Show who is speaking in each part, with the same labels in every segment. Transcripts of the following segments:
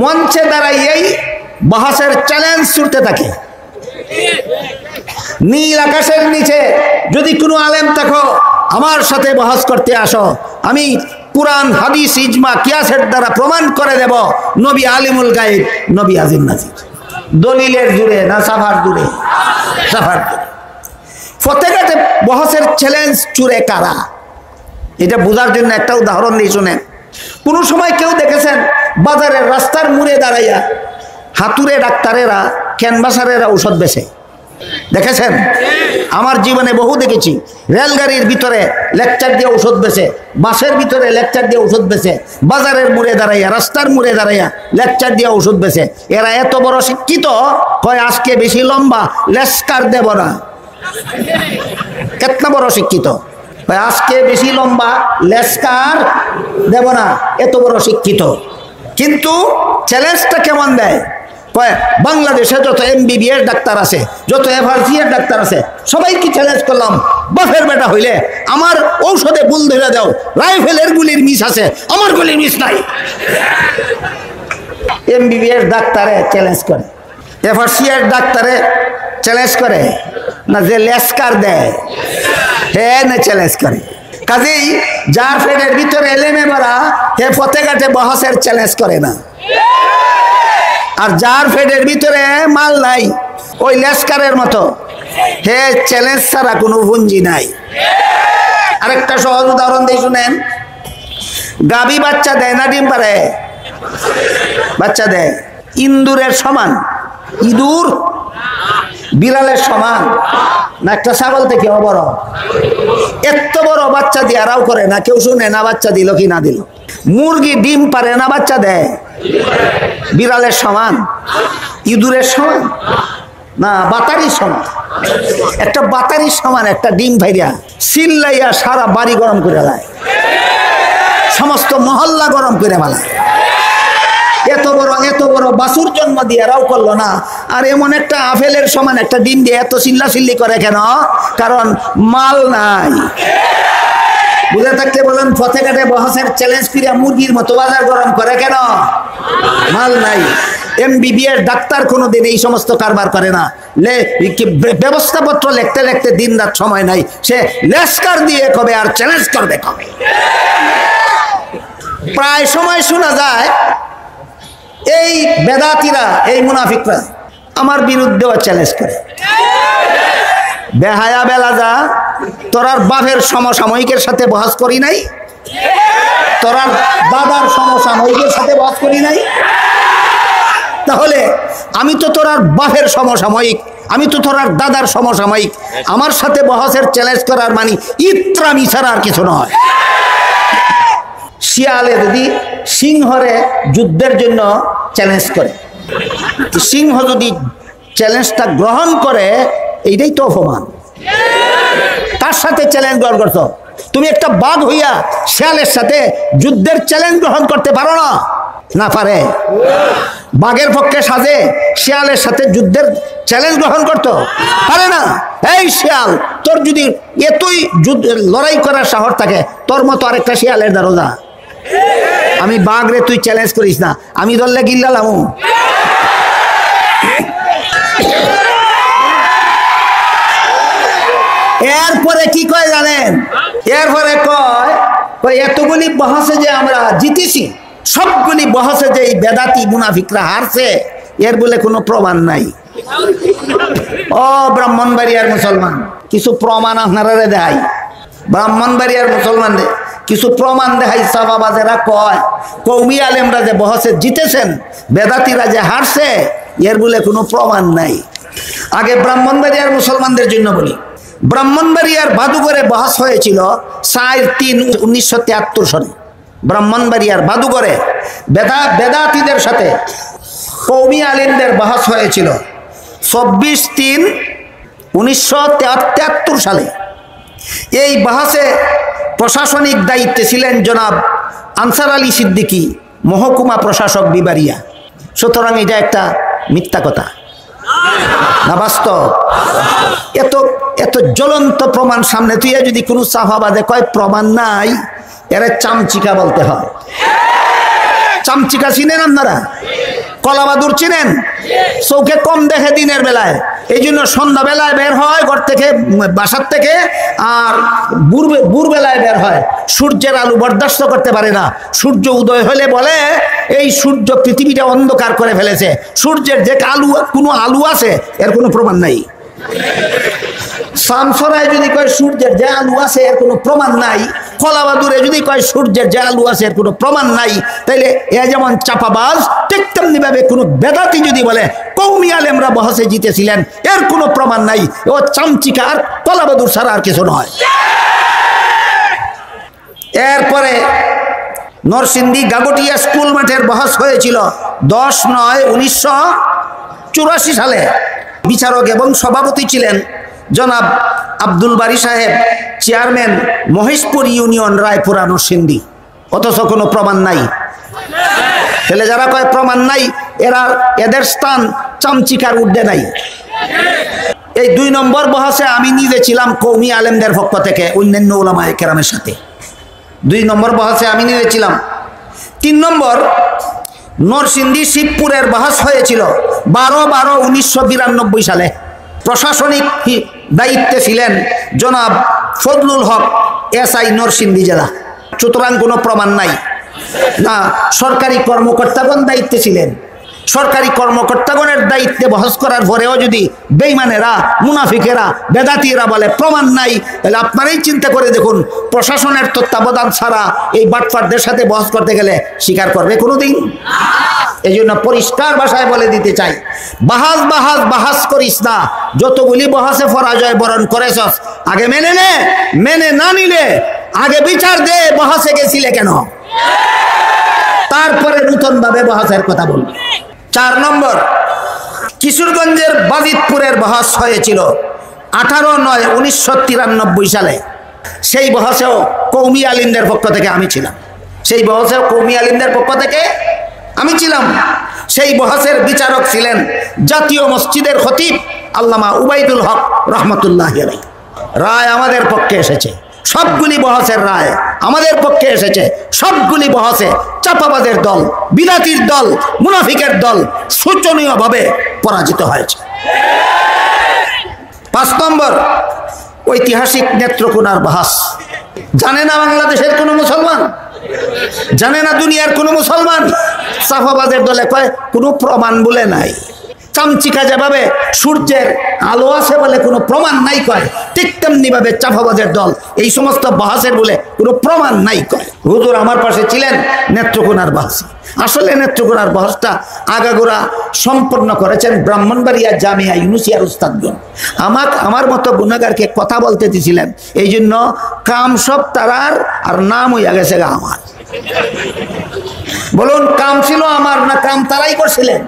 Speaker 1: মঞ্চে দাঁড়াইয়েই বহসের চ্যালেঞ্জ ছুটতে থাকে। নীল আকাশের নিচে যদি কোনো আলেম থাকো আমার সাথে বহস করতে আসো, আমি কুরআন হাদিস ইজমা কিয়াসের দ্বারা প্রমাণ করে দেব নবী আলিমুল গায়েব, নবী আজিম নাজির। দলিলের জুড়ে না সাফার জুড়ে? সাফার জুড়ে। ফতেঘাটে বহসের চ্যালেঞ্জ চুরে কারা, এটা বোঝার জন্য একটা উদাহরণ দিয়ে শুনেন। কোনো সময় কেউ দেখেছেন বাজারের রাস্তার মুড়ে দাঁড়াইয়া হাতুড়ে ডাক্তারেরা ক্যানভাসারেরা ঔষধ বেচে? দেখেছেন? আমার জীবনে বহু দেখেছি। রেলগাড়ির ভিতরে লেকচার দিয়ে ঔষধ বেচে, বাসের ভিতরে লেকচার দিয়ে ঔষধ বেচে, বাজারের মুড়ে দাঁড়াইয়া রাস্তার মুড়ে দাঁড়াইয়া লেকচার দিয়ে ঔষধ বেচে। এরা এত বড় শিক্ষিত, কয় আজকে বেশি লম্বা লেস্কার দেব না। কেতনা বড় শিক্ষিত, আজকে বেশি লম্বা লেস্কার দেব না, এত বড় শিক্ষিত। কিন্তু চ্যালেঞ্জটা কেমন দেয়? বাংলাদেশে যত MBBS ডাক্তার আছে, যত FRCR ডাক্তার আছে, সবাইকে চ্যালেঞ্জ করলাম, বাফের বেটা হইলে আমার ঔষধে ভুল ধরে দাও, রাইফেলের গুলির মিস আছে, আমার গুলির মিস নাই। MBBS ডাক্তারে চ্যালেঞ্জ করে, FRCR ডাক্তারে চ্যালেঞ্জ করে না, যে লেস্কার দেয় হ্যাঁ না চ্যালেঞ্জ করে। কাজেই যার ফেডের ভিতরে এলেমে ভরা হে ফতেঘাটে বহসের চ্যালেঞ্জ করে না, আর যার ফেডের ভিতরে মাল নাই ওই লেস্কারের মতো হে চ্যালেঞ্জ ছাড়া কোনো পুঞ্জি নাই। আরেকটা সহজ উদাহরণ দিয়ে শুনেন। গাভী বাচ্চা দেয় না ডিম পারে? বাচ্চা দেয়। ইন্দুরের সমান? ইঁদুর বিড়ালের সমান না একটা ছাগল থেকে বড়? এত বড় বাচ্চা দিয়ে আরাও করে না, কেউ শুনে না বাচ্চা দিল কি না দিল। মুরগি ডিম পারে না বাচ্চা দেয়? বিড়ালের সমান? ইঁদুরের সমান না, বাতারির সমান। একটা বাতারির সমান একটা ডিম ভাইরা চিল্লাইয়া সারা বাড়ি গরম করে দেয়, সমস্ত মহল্লা গরম করে ফেলায়। এত বড় বাছুর জন্ম দিয়ে রাও করলো না, আর এমন একটা আপেলের সমান একটা ডিম দিয়ে এত চিল্লাচিল্লি করে কেন? কারণ মাল নাই। বুঝে থাকলে বলেন, ফতেঘাটে বহসের চ্যালেঞ্জ ফিরে মুরগির মতো বাজার গরম করে কেন? মাল নাই। MBBS ডাক্তার কোনোদিন এই সমস্ত কারবার করে না। ব্যবস্থাপত্র লিখতে লিখতে দিন রাত সময় নাই, সে লেস্কার দিয়ে কবে আর চ্যালেঞ্জ করবে কবে। প্রায় সময় শোনা যায় এই বেদাতিরা, এই মুনাফিকরা আমার বিরুদ্ধেও চ্যালেঞ্জ করে। বেহায়া বেলাজা, তোরার বাপের সমসাময়িকের সাথে বহাস করি নাই? তোরার দাদার সমসাময়িকের সাথে বহাস করি নাই? তাহলে আমি তো তোরার বাপের সমসাময়িক, আমি তো তোরার দাদার সমসাময়িক, আমার সাথে বহাসের চ্যালেঞ্জ করার মানে ইত্রামি ছাড়া আর কিছু নয়। শিয়ালে যদি সিংহরে যুদ্ধের জন্য চ্যালেঞ্জ করে, সিংহ যদি চ্যালেঞ্জটা গ্রহণ করে, এইটাই তো অপমান। তার সাথে চ্যালেঞ্জ গ্রহণ করছো, তুমি একটা বাঘ হইয়া শিয়ালের সাথে যুদ্ধের চ্যালেঞ্জ গ্রহণ করতে পারো না? না পারে। বাঘের পক্ষে সাজে শিয়ালের সাথে যুদ্ধের চ্যালেঞ্জ গ্রহণ করতে পারে না। এই শিয়াল, তোর যদি এতই লড়াই করার সাহস থাকে, তোর মতো আরেকটা শিয়ালের দরজা। আমি বাঘ রে, তুই চ্যালেঞ্জ করিস না, আমি ধরলে গিল্লালামু। এরপরে কি কয় জানেন? এরপরে কয় এতগুলি বহসে যে আমরা জিতেছি, সবগুলি বহসে যে এই বেদাতি মুনাফিকরা হারছে, এর বলে কোনো প্রমাণ নাই। ও ব্রাহ্মণবাড়িয়ার মুসলমান, কিছু প্রমাণ আপনারা দেখাই। ব্রাহ্মণবাড়িয়ার মুসলমানদের কিছু প্রমাণ দেখাই। সাহাবাজেরা কয় কওমি আলেমরা যে বহসে জিতেছেন, বেদাতিরা যে হারছে, এর বলে কোনো প্রমাণ নাই। আগে ব্রাহ্মণবাড়িয়ার মুসলমানদের জন্য বলি। ব্রাহ্মণবাড়িয়ার বাদুগরে বহস হয়েছিল 4-3-1973 সালে। ব্রাহ্মণবাড়িয়ার বাদুগরে বেদাতিদের সাথে কওমি আলেমদের বহস হয়েছিল 24-3-1973 সালে। এই বহসে প্রশাসনিক দায়িত্বে ছিলেন জনাব আনসার আলী সিদ্দিকী, মহকুমা প্রশাসক বিবারিয়া। সুতরাং এটা একটা মিথ্যা কথা না বাস্তব? এত জ্বলন্ত প্রমাণ সামনে তুই যদি কোনো সাহাবাদে কয় প্রমাণ নাই, এরা চামচিকা বলতে হয়। চামচিকা চিনেন আপনারা? কলাবাদুর চিনেন? চোখে কম দেখে দিনের বেলায়, এই জন্য সন্ধ্যাবেলায় বের হয় ঘর থেকে, বাসার থেকে, আর ভোরবেলায় বের হয়। সূর্যের আলো বরদাস্ত করতে পারে না। সূর্য উদয় হলে বলে এই সূর্য পৃথিবীটা অন্ধকার করে ফেলেছে। সূর্যের যে কোনো আলো আছে এর কোনো প্রমাণ নাই। শামসরায় যদি কয় সূর্যের যে আলু আছে এর কোনো প্রমাণ নাই, কলাবাদুরে যদি কয় সূর্যের যে আলু আছে এর কোনো প্রমাণ নাই, তাইলে এ যেমন চাপাবাজ, ঠিক তেমনি ভাবে কোনো বেদাতি যদি বলে কওমি আলেমরা বহসে জিতেছিলেন, এর কোনো প্রমাণ নাই। ও চামচিকা আর কলাবাদুর ছাড়া আর কিছু নয়। এরপরে নরসিংদী গাগটিয়া স্কুল মাঠের বহস হয়েছিল 10/9/1984 সালে। বিচারক এবং সভাপতি ছিলেন জনাব আব্দুল বারী সাহেব, চেয়ারম্যান মহেশপুর ইউনিয়ন, রায়পুরা, নরসিংদী। অথচ কোনো প্রমাণ নাই। তাহলে যারা কয় প্রমাণ নাই, এদের স্থান চামচিকার ঊর্ধ্বে নাই। এই 2 নম্বর বহসে আমি নিজে ছিলাম কওমি আলেমদের পক্ষ থেকে অন্যান্য উলামায়ে কেরামের সাথে। 2 নম্বর বহসে আমি নিজে ছিলাম। 3 নম্বর নরসিংদী শিবপুরের বহস হয়েছিল 12/12/1992 সালে। প্রশাসনিক দায়িত্বে ছিলেন জনাব ফজলুল হক, এসআই, নরসিংদী জেলা। সুতরাং কোনো প্রমাণ নাই। না, সরকারি কর্মকর্তাগণ দায়িত্বে ছিলেন। সরকারি কর্মকর্তাগণের দায়িত্বে বহস করার পরেও যদি বেঈমানেরা, মুনাফিকেরা, বেদাতিরা বলে প্রমাণ নাই, তাহলে আপনারাই চিন্তা করে দেখুন, প্রশাসনের তত্ত্বাবধান ছাড়া এই বাটপারদের সাথে বহস করতে গেলে স্বীকার করবে কোনোদিন? এই জন্য পরিষ্কার ভাষায় বলে দিতে চাই, বাহাস করিস না। যতগুলি বহসে পরাজয় বরণ করেছস, আগে মেনে নে। মেনে না নিলে আগে বিচার দে, বহসে গেছিলে কেন, তারপরে নতুন ভাবে বহসের কথা বলবে। 4 নম্বর কিশোরগঞ্জের বাজিতপুরের বহস হয়েছিল 18/9/1993 সালে। সেই বহসেও কওমি আলিমদের পক্ষ থেকে আমি ছিলাম। সেই বহসের বিচারক ছিলেন জাতীয় মসজিদের খতিব আল্লামা উবাইদুল হক রহমতুল্লাহি আলাইহি। রায় আমাদের পক্ষে এসেছে, সবগুলি বহসের রায় আমাদের পক্ষে এসেছে। সবগুলি বহসে চাপাবাজের দল, বিলাতির দল, মুনাফিকের দল শোচনীয়ভাবে পরাজিত হয়েছে। 5 নম্বর ঐতিহাসিক নেত্রকোনার বহস। জানে না বাংলাদেশের কোনো মুসলমান, জানে না দুনিয়ার কোনো মুসলমান, চাপাবাজের দলে কয় কোনো প্রমাণ বলে নাই। চামচিকা যেভাবে সূর্যের আলো আছে বলে কোনো প্রমাণ নাই কয়, ঠিক তেমনি ভাবে চাপাবাজের দল এই সমস্ত বহসের বলে কোনো প্রমাণ নাই কয়। হুজুর আমার পাশে ছিলেন নেত্রকোনার বহসে। আসলে নেত্রকোনার বহসটা আগাগোড়া সম্পন্ন করেছেন ব্রাহ্মণবাড়িয়া জামিয়া ইউনুসিয়ার উস্তাদগণ। আমার মতো গুনাহগারকে কথা বলতে দিয়েছিলেন, এই জন্য কাম সব তারার আর নাম হইয়া গেছে আমার। বলুন, কাম ছিল আমার না কাম তারাই করছিলেন?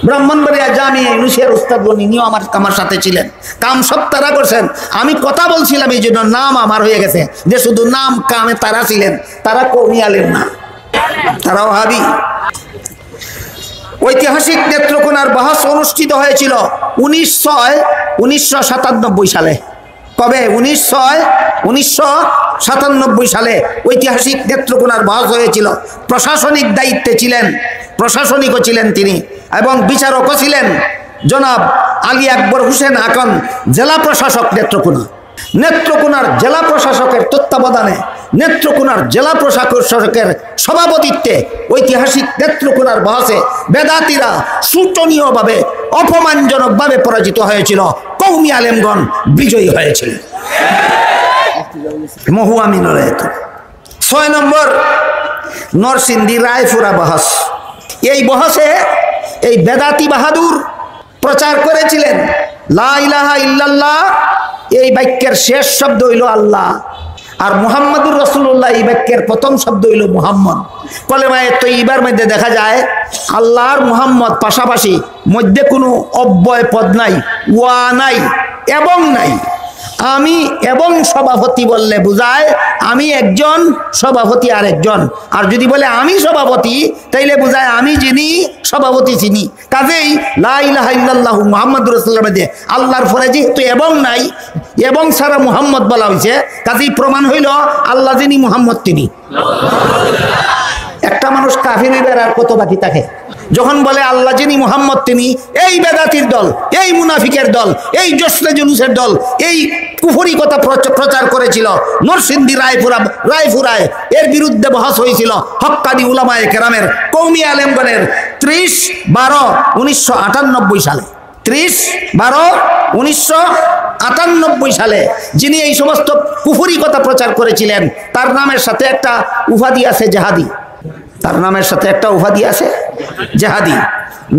Speaker 1: ব্রাহ্মণবাড়িয়া জামিয়া ইউনুসিয়ার উস্তাদগণ ইনিও আমার সাথে ছিলেন। কাম সব তারা করছেন, আমি কথা বলছিলাম, এই জন্য নাম আমার হয়ে গেছে। যে শুধু নাম কামে তারা ছিলেন, তারা কওমি আলেম না, তারাও ওয়াহাবি। ঐতিহাসিক নেত্রকোনার বহস অনুষ্ঠিত হয়েছিল 1997 সালে। কবে? 1997 সালে ঐতিহাসিক নেত্রকোনার বহস হয়েছিল। প্রশাসনিক দায়িত্বে ছিলেন, প্রশাসনিকও ছিলেন তিনি, এবং বিচারকও ছিলেন জনাব আলী আকবর হোসেন আকন, জেলা প্রশাসক নেত্রকোনা। নেত্রকোনার জেলা প্রশাসকের তত্ত্বাবধানে, নেত্রকোনার জেলা প্রশাসকের সভাপতিত্বে ঐতিহাসিক নেত্রকোনার বহসে বেদাতিরা শোচনীয়ভাবে, অপমানজনকভাবে পরাজিত হয়েছিল। কওমি আলেমগণ বিজয়ী হয়েছিল। মহু আমিন। 6 নম্বর নরসিংদী রায়পুরা বহস। এই বহসে এই বেদাতি বাহাদুর প্রচার করেছিলেন লা ইলাহা ইল্লাল্লাহ, এই বাক্যের শেষ শব্দ হইল আল্লাহ, আর মুহাম্মাদুর রাসূলুল্লাহ এই বাক্যের প্রথম শব্দ হইল মুহাম্মদ। কলেমায়ে তয়্যিবার মধ্যে দেখা যায় আল্লাহ আর মুহাম্মদ পাশাপাশি, মধ্যে কোনো অব্যয় পদ নাই, ওয়া নাই এবং নাই। আমি এবং সভাপতি বললে বুঝায় আমি একজন, সভাপতি আর একজন। আর যদি বলে আমি সভাপতি, তাইলে বুঝায় আমি যিনি সভাপতি চিনি। কাজেই লা ইলাহা ইল্লাল্লাহু মুহাম্মাদুর রাসূলুল্লাহ মধ্যে আল্লাহর পরে যেহেতু এবং নাই, এবং ছাড়া মুহাম্মদ বলা হয়েছে, কাজেই প্রমাণ হইল আল্লাহ যিনি, মুহাম্মদ তিনি। একটা মানুষ কাফির হইবার আর কত বাকি থাকে? যখন বলে আল্লাহ যিনি, মুহাম্মদ তিনি, এই বেদাতির দল, এই মুনাফিকের দল, এই জশ্নে জুলুসের দল, এই কুফরি কথা প্রচার করেছিল নরসিংদী রায়পুরায়, এর বিরুদ্ধে বহস হয়েছিল হক্কানি উলামায়ে কেরামের, কওমি আলেমগণের 30/12/1998 সালে। 30/12/1998 সালে যিনি এই সমস্ত কুফরি কথা প্রচার করেছিলেন, তার নামের সাথে একটা উপাধি আছে জেহাদি। তার নামের সাথে একটা উপাধি আছে জেহাদি।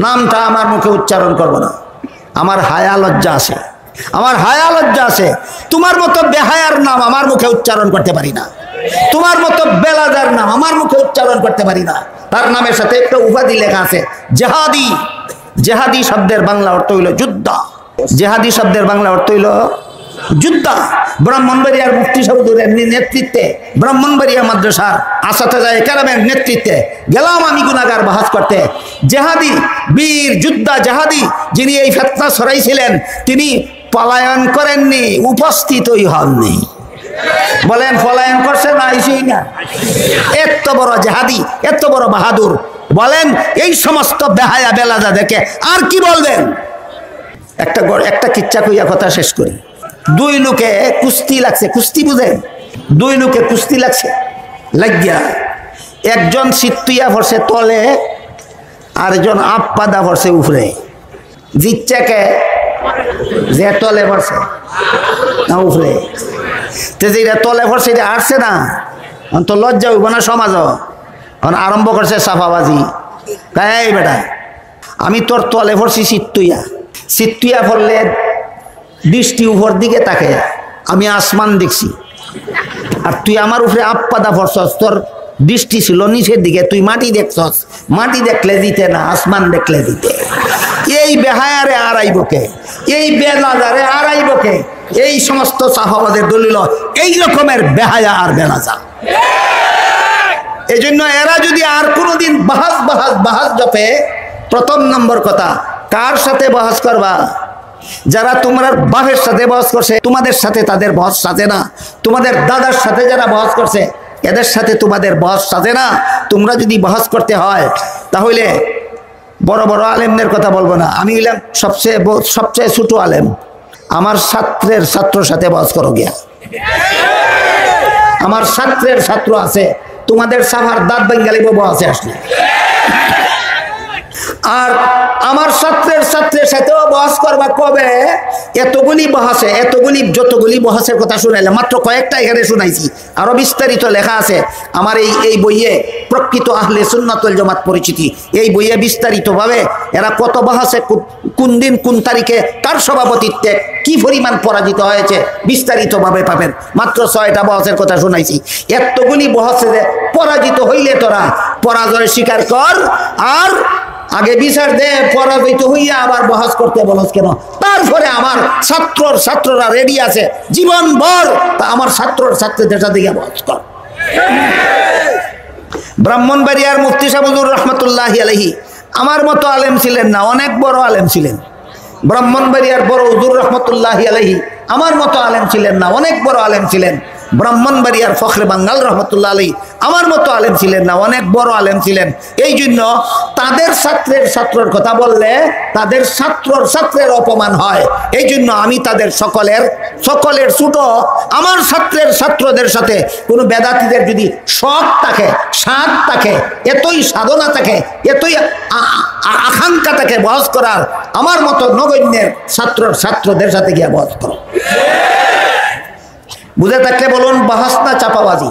Speaker 1: নামটা আমার মুখে উচ্চারণ করব না, আমার হায়া লজ্জা আছে, আমার হায়া লজ্জা আছে। তোমার মতো বেহায়ার নাম আমার মুখে উচ্চারণ করতে পারি না, তোমার মতো বেলাদার নাম আমার মুখে উচ্চারণ করতে পারি না। তার নামের সাথে একটা উপাধি লেখা আছে জেহাদি। জেহাদি শব্দের বাংলা অর্থ হইল যোদ্ধা। জেহাদি শব্দের বাংলা অর্থ হইল যোদ্ধা। ব্রাহ্মণবাড়িয়ার মুফতি সাহেবের নেতৃত্বে, ব্রাহ্মণবাড়িয়া মাদ্রাসার আসাতেজায়ে কেরামের নেতৃত্বে গেলাম আমি গুনাহগার বাহাস করতে। জেহাদি, বীর যোদ্ধা জেহাদি যিনি এই ফিতনা ছড়াইছিলেন, তিনি পলায়ন করেননি, উপস্থিতই হননি। বলেন পলায়ন করছে না? আইসই না। এত বড় জেহাদি, এত বড় বাহাদুর, বলেন এই সমস্ত বেহায়া বেলাদাদেরকে আর কি বলবেন? একটা কিচ্ছা কইয়া কথা শেষ করি। দুই লোকে কুস্তি লাগছে, কুস্তি বুঝেন? দুই লোকে কুস্তি লাগছে, লাগিয়া একজন সিট্টুইয়া ভরছে তলে, আরেকজন আপ্পাদা ভরছে উপরে। জিচ্চাকে যে তলে ভরছে না উপরে, যেটা তলে ভরছে এটা আসছে না, তো লজ্জা হইব না সমাজ? আরম্ভ করছে সাফাবাজি। এই বেটা, আমি তোর তলে ভরছি সিট্টুইয়া, সিট্টুইয়া ভরলে দৃষ্টি উপর দিকে তাকে, আমি আসমান দেখছি, আর তুই আমার উপরে আপ্পাদা ভরছস, তোর দৃষ্টি ছিল নিচের দিকে, তুই মাটি দেখছস, মাটি দেখলে দিতে না, আসমান দেখলে দিতে। এই বেহায়ারে আড়াইবকে, এই বেলাজারে আড়াইবকে, এই সমস্ত সাহাবাদের দলিল এই রকমের বেহায়া আর বেলাজা। এই জন্য এরা যদি আর কোনোদিন বাহাস জপে, প্রথম নম্বর কথা, কার সাথে বহস করবা? যারা তোমরা বাপের সাথে বহস করছে, তোমাদের সাথে তাদের বহস সাজে না। তোমাদের দাদার সাথে যারা বহস করছে, এদের সাথে তোমাদের বহস সাজে না। তোমরা যদি বহস করতে হয়, তাহলে বড় বড় আলেমদের কথা বলবো না, আমি হইলাম সবচেয়ে ছোট আলেম। আমার ছাত্রের ছাত্রর সাথে বহস করো গিয়া। আমার ছাত্রের ছাত্র আছে, তোমাদের সাভার দাঁত বেঙ্গালি বহসে আসলে। আর আমার ছাত্রের সাথেও বহস করবা কবে? এতগুলি বহসে, যতগুলি বহসের কথা শুনাইলাম, মাত্র কয়েকটা এখানে শুনাইছি, আরো বিস্তারিত লেখা আছে আমার এই বইয়ে, প্রকৃত আহলে সুন্নাত ওয়াল জামাত পরিচিতি। এই বইয়ে বিস্তারিতভাবে এরা কত বহসে, কোন দিন কোন তারিখে, কার সভাপতিত্বে কি পরিমাণ পরাজিত হয়েছে বিস্তারিতভাবে পাবেন। মাত্র 6টা বহসের কথা শুনাইছি। এতগুলি বহসে পরাজিত হইলে তোরা পরাজয় স্বীকার কর, আর আগে বিচার দে। পরাজিত হইয়া আবার বহস করতে বলস কেন? তারপরে আমার ছাত্ররা রেডি আছে জীবনভর, তা আমার ছাত্রদের সাথে গিয়ে বহস কর। ব্রাহ্মণবাড়িয়ার মুফতি সাহেব হুজুর রহমতুল্লাহি আলাইহি আমার মতো আলেম ছিলেন না, অনেক বড় আলেম ছিলেন। ব্রাহ্মণবাড়িয়ার বড় হুজুর রহমতুল্লাহি আলাইহি আমার মতো আলেম ছিলেন না, অনেক বড় আলেম ছিলেন। ব্রাহ্মণবাড়িয়ার ফখরে বাঙ্গাল রহমতুল্লাহ আলাইহি আমার মতো আলেম ছিলেন না, অনেক বড় আলেম ছিলেন। এই জন্য তাদের ছাত্রের কথা বললে তাদের ছাত্রের অপমান হয়। এই জন্য আমি তাদের সকলের ছোট। আমার ছাত্রদের সাথে কোনো বেদাতীদের যদি শখ থাকে, স্বাদ থাকে, এতই সাধনা থাকে, এতই আকাঙ্ক্ষা থাকে বহস করার, আমার মতো নগণ্যের ছাত্রদের সাথে গিয়ে বহস করো। বুঝে থাকলে বলুন, বহস না চাপাবাজি?